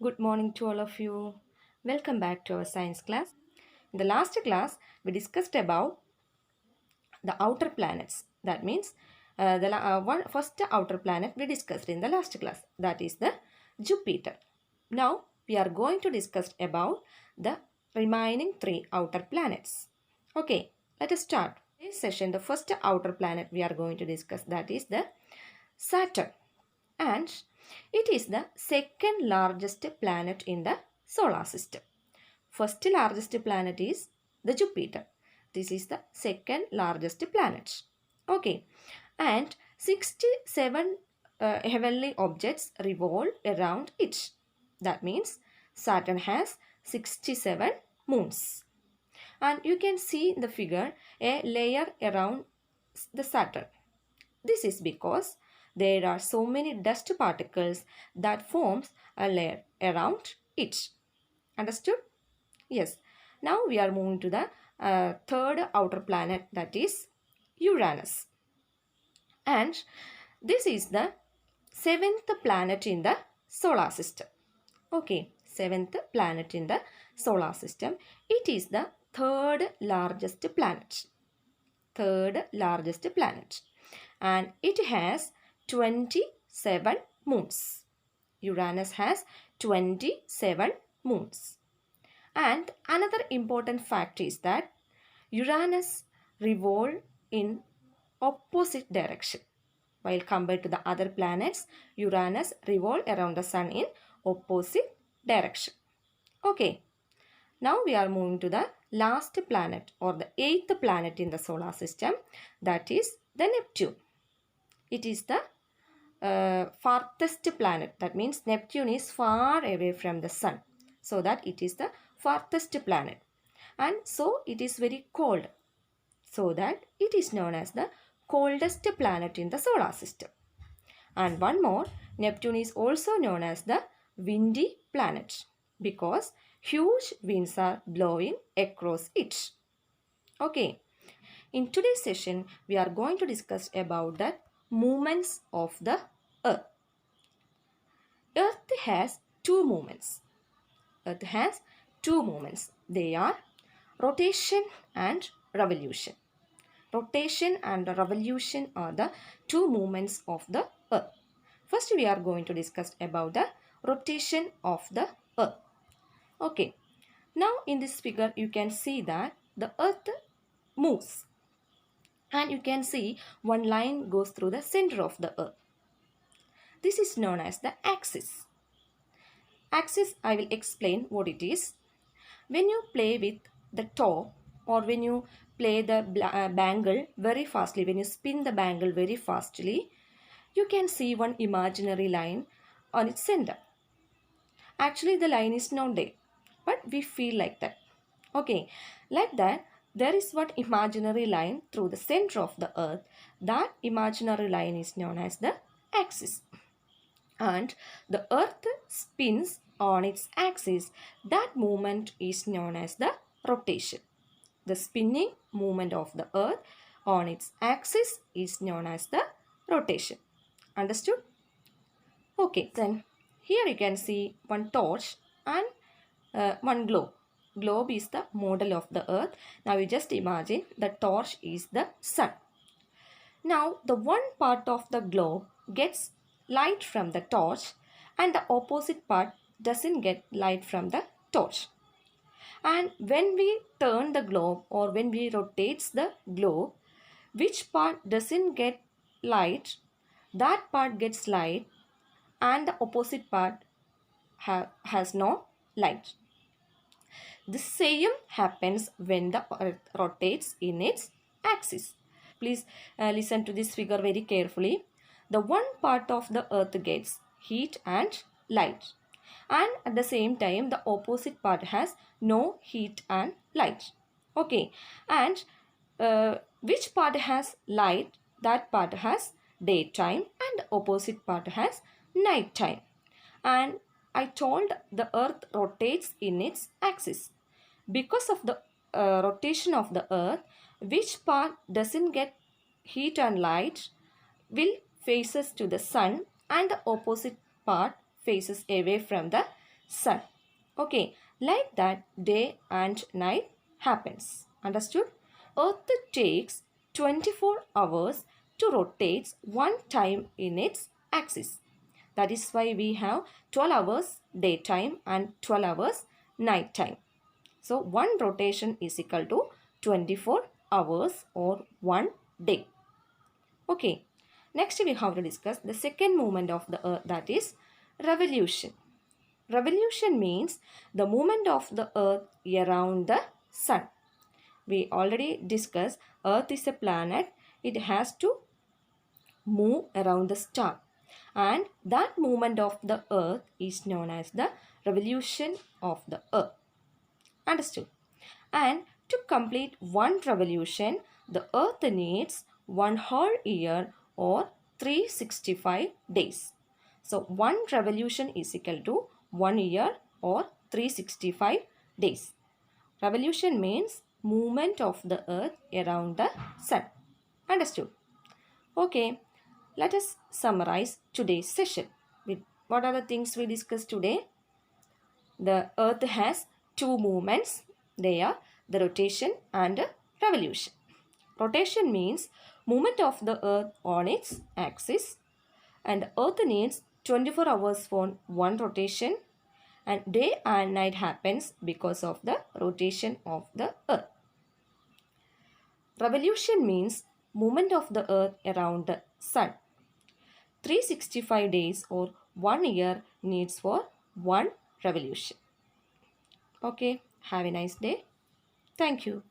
Good morning to all of you. Welcome back to our science class. In the last class, we discussed about the outer planets. That means the first outer planet we discussed in the last class. That is the Jupiter. Now, we are going to discuss about the remaining three outer planets. Okay, let us start. In this session, the first outer planet we are going to discuss, that is the Saturn, and it is the second largest planet in the solar system. First largest planet is the Jupiter. This is the second largest planet. Okay, and 67 heavenly objects revolve around it. That means Saturn has 67 moons. And you can see in the figure a layer around the Saturn. This is because there are so many dust particles that forms a layer around it. Understood? Yes. Now we are moving to the third outer planet, that is Uranus. And this is the seventh planet in the solar system. Okay, seventh planet in the solar system. It is the third largest planet. Third largest planet. And it has 27 moons. Uranus has 27 moons. And another important fact is that Uranus revolves in opposite direction. While compared to the other planets, Uranus revolves around the sun in opposite direction. Okay. Now we are moving to the last planet or the eighth planet in the solar system, that is the Neptune. It is the farthest planet. That means Neptune is far away from the sun, so that it is the farthest planet, and so it is very cold, so that it is known as the coldest planet in the solar system. And one more, Neptune is also known as the windy planet because huge winds are blowing across it. Okay, in today's session we are going to discuss about the movements of the Earth. Earth has two movements. Earth has two movements. They are rotation and revolution. Rotation and revolution are the two movements of the Earth. First, we are going to discuss about the rotation of the Earth. Okay. Now, in this figure, you can see that the Earth moves. And you can see one line goes through the center of the Earth. This is known as the axis. Axis, I will explain what it is. When you play with the top, or when you play the bangle very fastly, when you spin the bangle very fastly, you can see one imaginary line on its center. Actually, the line is not there, but we feel like that. Okay, like that, there is one imaginary line through the center of the Earth. That imaginary line is known as the axis. And the Earth spins on its axis. That movement is known as the rotation. The spinning movement of the Earth on its axis is known as the rotation. Understood? Okay, then here you can see one torch and one globe. Globe is the model of the Earth. Now you just imagine the torch is the sun. Now the one part of the globe gets light from the torch and the opposite part doesn't get light from the torch. And when we turn the globe or when we rotate the globe, which part doesn't get light, that part gets light and the opposite part has no light. The same happens when the Earth rotates in its axis. Please listen to this figure very carefully. The one part of the Earth gets heat and light, and at the same time the opposite part has no heat and light. Okay, and which part has light, that part has daytime and the opposite part has night time. And I told the Earth rotates in its axis. Because of the rotation of the Earth, which part doesn't get heat and light will faces to the sun and the opposite part faces away from the sun. Okay, like that day and night happens. Understood? Earth takes 24 hours to rotate one time in its axis. That is why we have 12 hours daytime and 12 hours night time. So one rotation is equal to 24 hours or one day. Okay. Next we have to discuss the second movement of the earth, that is revolution. Revolution means the movement of the earth around the sun. We already discussed earth is a planet. It has to move around the star. And that movement of the earth is known as the revolution of the earth. Understood? And to complete one revolution, the earth needs one whole year or 365 days. So one revolution is equal to 1 year or 365 days. Revolution means movement of the earth around the sun. Understood? Okay, let us summarize today's session. What are the things we discussed today? The earth has two movements. They are the rotation and revolution. Rotation means movement of the earth on its axis, and earth needs 24 hours for one rotation, and day and night happens because of the rotation of the earth. Revolution means movement of the earth around the sun. 365 days or 1 year needs for one revolution. Okay, have a nice day. Thank you.